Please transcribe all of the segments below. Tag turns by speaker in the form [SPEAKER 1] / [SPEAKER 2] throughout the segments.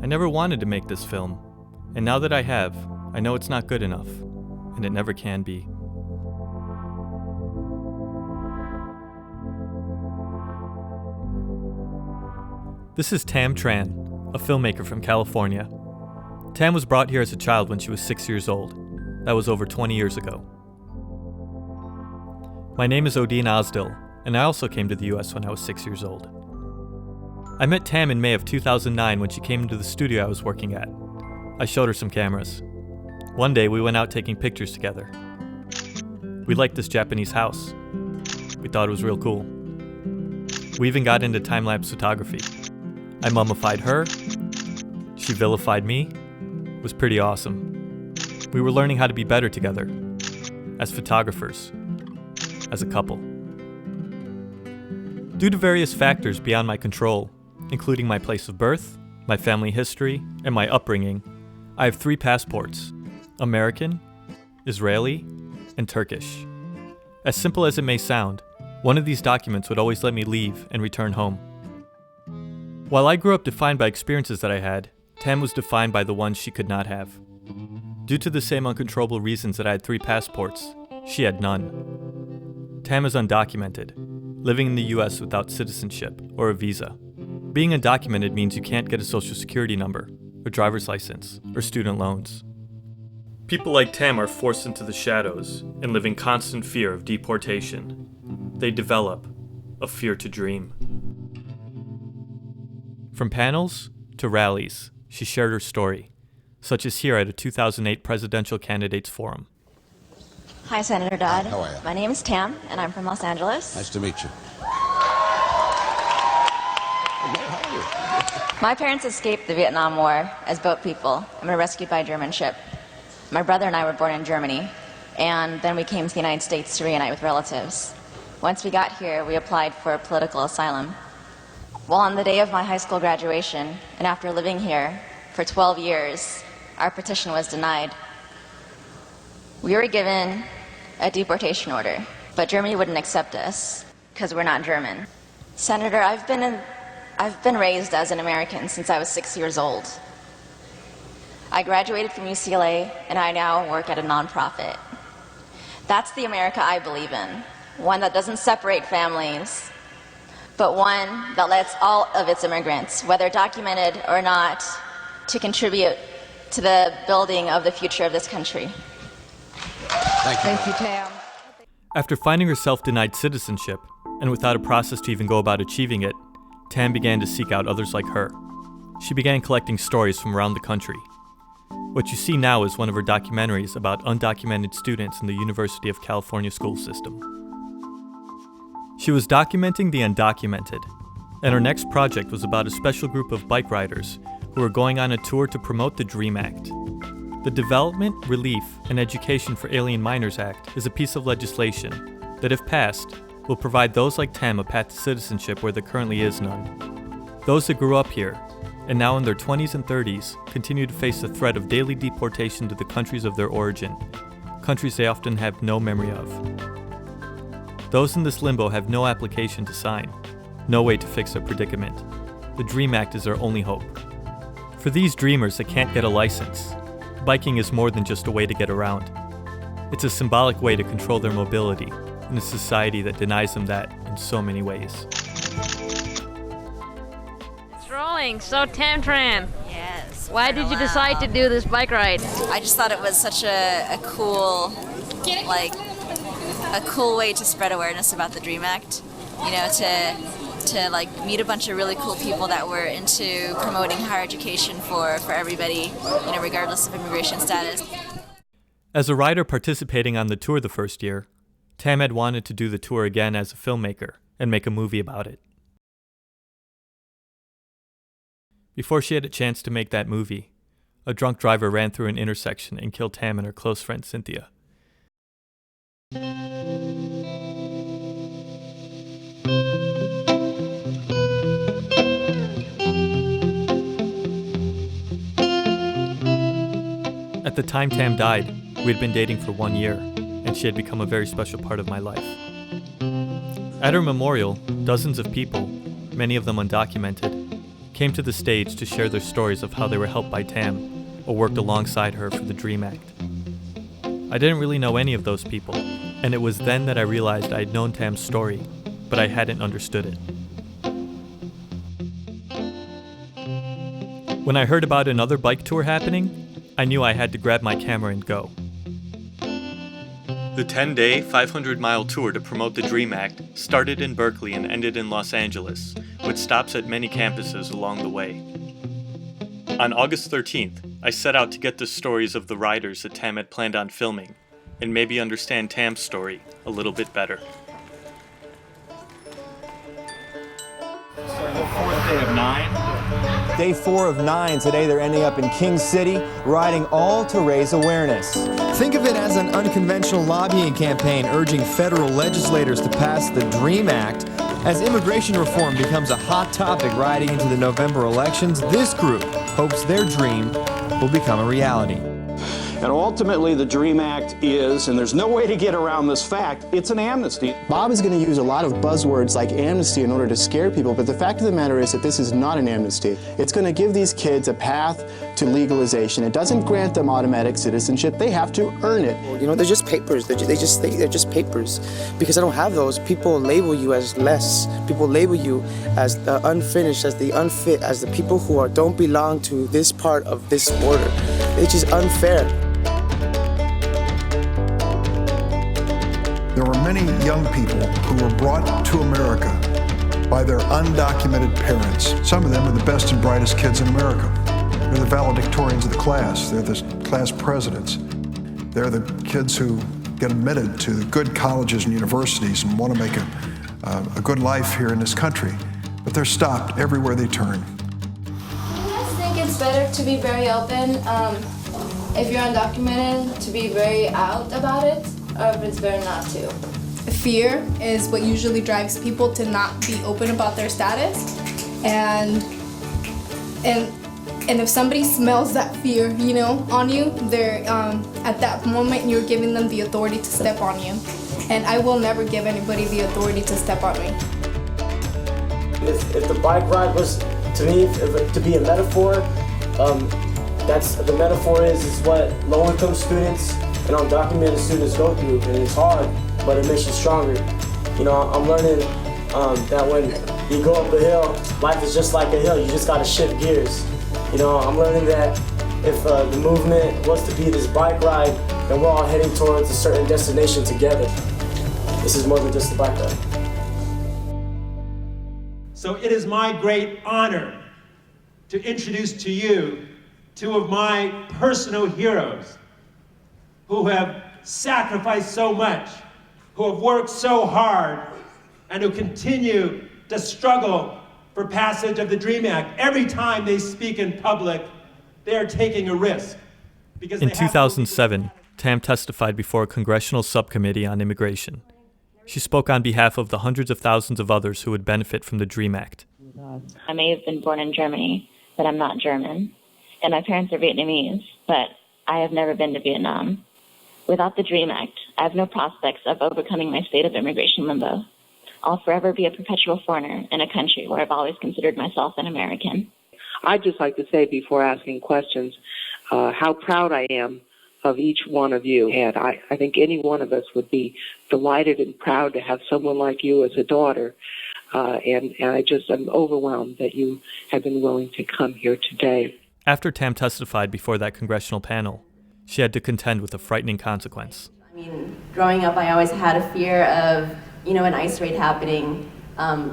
[SPEAKER 1] I never wanted to make this film, and now that I have, I know it's not good enough, and it never can be. This is Tam Tran, a filmmaker from California. Tam was brought here as a child when she was 6 years old. That was over 20 years ago. My name is Odin Ozdil, and I also came to the US when I was 6 years old. I met Tam in May of 2009 when she came into the studio I was working at. I showed her some cameras. One day we went out taking pictures together. We liked this Japanese house. We thought it was real cool. We even got into time-lapse photography. I mummified her. She vilified me. It was pretty awesome. We were learning how to be better together. As photographers. As a couple. Due to various factors beyond my control, including my place of birth, my family history, and my upbringing, I have 3 passports: American, Israeli, and Turkish. As simple as it may sound, one of these documents would always let me leave and return home. While I grew up defined by experiences that I had, Tam was defined by the ones she could not have. Due to the same uncontrollable reasons that I had 3 passports, she had none. Tam is undocumented, living in the US without citizenship or a visa. Being undocumented means you can't get a social security number, or driver's license, or student loans. People like Tam are forced into the shadows and live in constant fear of deportation. They develop a fear to dream. From panels to rallies, she shared her story, such as here at a 2008 Presidential Candidates Forum.
[SPEAKER 2] Hi, Senator Dodd.
[SPEAKER 3] How are you?
[SPEAKER 2] My name is Tam, and I'm from Los Angeles.
[SPEAKER 3] Nice to meet you.
[SPEAKER 2] My parents escaped the Vietnam War as boat people and were rescued by a German ship. My brother and I were born in Germany, and then we came to the United States to reunite with relatives. Once we got here, we applied for political asylum. Well, on the day of my high school graduation, and after living here for 12 years, our petition was denied. We were given a deportation order, but Germany wouldn't accept us because we're not German. Senator, I've been raised as an American since I was 6 years old. I graduated from UCLA, and I now work at a nonprofit. That's the America I believe in, one that doesn't separate families, but one that lets all of its immigrants, whether documented or not, to contribute to the building of the future of this country.
[SPEAKER 3] Thank you,
[SPEAKER 2] Tam.
[SPEAKER 1] After finding herself denied citizenship, and without a process to even go about achieving it, Tam began to seek out others like her. She began collecting stories from around the country. What you see now is one of her documentaries about undocumented students in the University of California school system. She was documenting the undocumented, and her next project was about a special group of bike riders who were going on a tour to promote the DREAM Act. The Development, Relief, and Education for Alien Minors Act is a piece of legislation that, if passed, will provide those like Tam a path to citizenship where there currently is none. Those that grew up here, and now in their 20s and 30s, continue to face the threat of daily deportation to the countries of their origin, countries they often have no memory of. Those in this limbo have no application to sign, no way to fix their predicament. The DREAM Act is their only hope. For these dreamers that can't get a license, biking is more than just a way to get around. It's a symbolic way to control their mobility in a society that denies them that in so many ways.
[SPEAKER 4] It's rolling, so Tam Tran.
[SPEAKER 5] Yes.
[SPEAKER 4] Why did you decide to do this bike ride?
[SPEAKER 5] I just thought it was such a cool, a cool way to spread awareness about the DREAM Act. You know, to meet a bunch of really cool people that were into promoting higher education for everybody, you know, regardless of immigration status.
[SPEAKER 1] As a rider participating on the tour the first year, Tam had wanted to do the tour again as a filmmaker and make a movie about it. Before she had a chance to make that movie, a drunk driver ran through an intersection and killed Tam and her close friend Cynthia. At the time Tam died, we had been dating for 1 year, and she had become a very special part of my life. At her memorial, dozens of people, many of them undocumented, came to the stage to share their stories of how they were helped by Tam or worked alongside her for the DREAM Act. I didn't really know any of those people, and it was then that I realized I had known Tam's story, but I hadn't understood it. When I heard about another bike tour happening, I knew I had to grab my camera and go. The 10-day, 500-mile tour to promote the DREAM Act started in Berkeley and ended in Los Angeles, with stops at many campuses along the way. On August 13th, I set out to get the stories of the riders that Tam had planned on filming, and maybe understand Tam's story a little bit better.
[SPEAKER 6] Fourth day of 9.
[SPEAKER 7] Day 4 of 9. Today they're ending up in King City, riding all to raise awareness. Think of it as an unconventional lobbying campaign urging federal legislators to pass the DREAM Act. As immigration reform becomes a hot topic riding into the November elections, this group hopes their dream will become a reality.
[SPEAKER 8] And ultimately, the DREAM Act is, and there's no way to get around this fact, it's an amnesty.
[SPEAKER 9] Bob is going to use a lot of buzzwords like amnesty in order to scare people, but the fact of the matter is that this is not an amnesty. It's going to give these kids a path to legalization. It doesn't grant them automatic citizenship. They have to earn it.
[SPEAKER 10] You know, they're just papers. They're just papers. Because I don't have those, people label you as less. People label you as the unfinished, as the unfit, as the people who don't belong to this part of this border. It's just unfair.
[SPEAKER 11] There were many young people who were brought to America by their undocumented parents. Some of them are the best and brightest kids in America. They're the valedictorians of the class. They're the class presidents. They're the kids who get admitted to the good colleges and universities and want to make a good life here in this country. But they're stopped everywhere they turn.
[SPEAKER 12] I think it's better to be very open. If you're undocumented, to be very out about it. Or if it's better not to.
[SPEAKER 13] Fear is what usually drives people to not be open about their status, and if somebody smells that fear, on you, they're at that moment you're giving them the authority to step on you, and I will never give anybody the authority to step on me.
[SPEAKER 14] If the bike ride was to me to be a metaphor, that's the metaphor is what low-income students and undocumented students go through, and it's hard, but it makes you stronger. I'm learning that when you go up a hill, life is just like a hill, you just gotta shift gears. I'm learning that if the movement was to be this bike ride, then we're all heading towards a certain destination together. This is more than just a bike ride.
[SPEAKER 15] So it is my great honor to introduce to you two of my personal heroes, who have sacrificed so much, who have worked so hard, and who continue to struggle for passage of the DREAM Act. Every time they speak in public, they are taking a risk.
[SPEAKER 1] In 2007, Tam testified before a congressional subcommittee on immigration. She spoke on behalf of the hundreds of thousands of others who would benefit from the DREAM Act.
[SPEAKER 2] I may have been born in Germany, but I'm not German. And my parents are Vietnamese, but I have never been to Vietnam. Without the DREAM Act, I have no prospects of overcoming my state of immigration limbo. I'll forever be a perpetual foreigner in a country where I've always considered myself an American.
[SPEAKER 16] I'd just like to say before asking questions how proud I am of each one of you. And I think any one of us would be delighted and proud to have someone like you as a daughter. And I'm overwhelmed that you have been willing to come here today.
[SPEAKER 1] After Tam testified before that congressional panel, she had to contend with a frightening consequence.
[SPEAKER 2] Growing up, I always had a fear of, an ICE raid happening.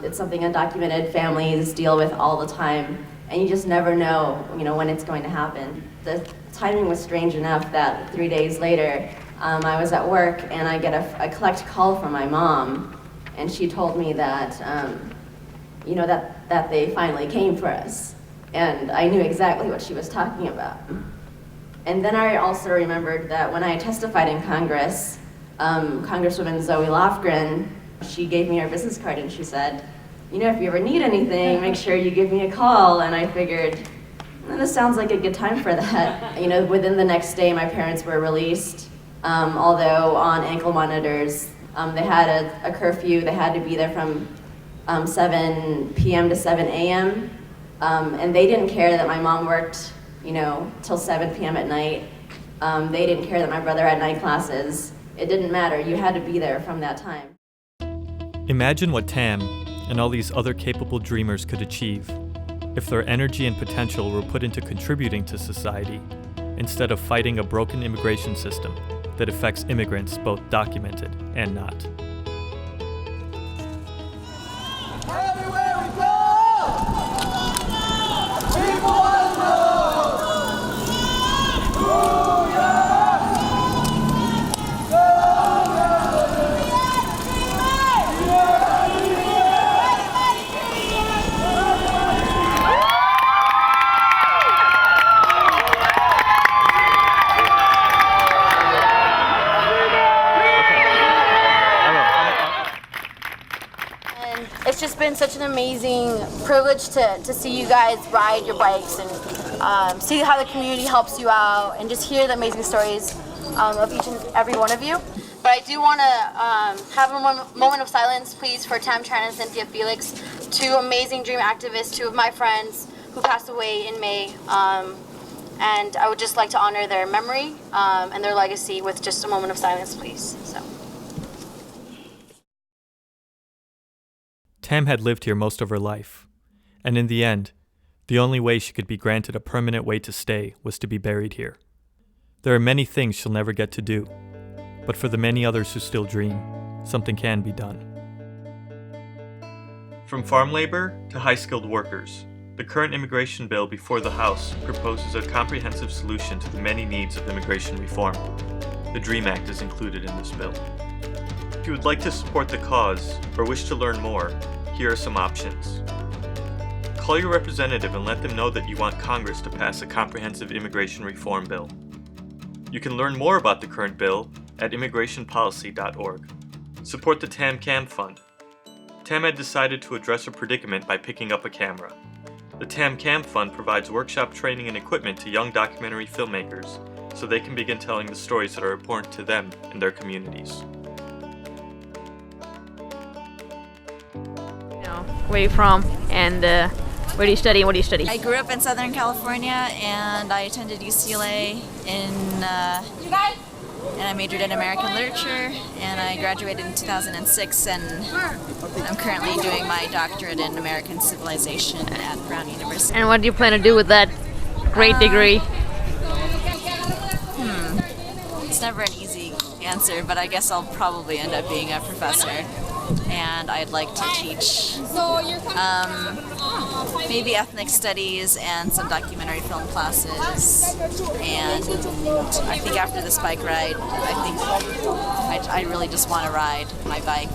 [SPEAKER 2] It's something undocumented families deal with all the time, and you just never know, when it's going to happen. The timing was strange enough that 3 days later, I was at work and I get a collect call from my mom, and she told me that, that they finally came for us, and I knew exactly what she was talking about. And then I also remembered that when I testified in Congress, Congresswoman Zoe Lofgren, she gave me her business card and she said, if you ever need anything, make sure you give me a call. And I figured, this sounds like a good time for that. Within the next day, my parents were released. although on ankle monitors, they had a curfew. They had to be there from 7 p.m. to 7 a.m. And they didn't care that my mom worked, till 7 p.m. at night. They didn't care that my brother had night classes. It didn't matter. You had to be there from that time.
[SPEAKER 1] Imagine what Tam and all these other capable dreamers could achieve if their energy and potential were put into contributing to society instead of fighting a broken immigration system that affects immigrants both documented and not.
[SPEAKER 17] Everywhere we go, people want to know.
[SPEAKER 18] It's just been such an amazing privilege to see you guys ride your bikes and see how the community helps you out and just hear the amazing stories of each and every one of you. But I do want to have a moment of silence, please, for Tam Tran and Cynthia Felix, two amazing dream activists, two of my friends who passed away in May. And I would just like to honor their memory and their legacy with just a moment of silence, please. So.
[SPEAKER 1] Tam had lived here most of her life, and in the end, the only way she could be granted a permanent way to stay was to be buried here. There are many things she'll never get to do, but for the many others who still dream, something can be done. From farm labor to high-skilled workers, the current immigration bill before the House proposes a comprehensive solution to the many needs of immigration reform. The DREAM Act is included in this bill. If you would like to support the cause or wish to learn more, here are some options. Call your representative and let them know that you want Congress to pass a comprehensive immigration reform bill. You can learn more about the current bill at immigrationpolicy.org. Support the Tam Cam Fund. Tam had decided to address her predicament by picking up a camera. The Tam Cam Fund provides workshop training and equipment to young documentary filmmakers so they can begin telling the stories that are important to them and their communities.
[SPEAKER 4] Where are you from? And where do you study and what do you study?
[SPEAKER 5] I grew up in Southern California and I attended UCLA and I majored in American Literature and I graduated in 2006 and I'm currently doing my doctorate in American Civilization at Brown University.
[SPEAKER 4] And what do you plan to do with that great degree?
[SPEAKER 5] It's never an easy answer, but I guess I'll probably end up being a professor. And I'd like to teach maybe ethnic studies and some documentary film classes. And I think after this bike ride, I really just want to ride my bike.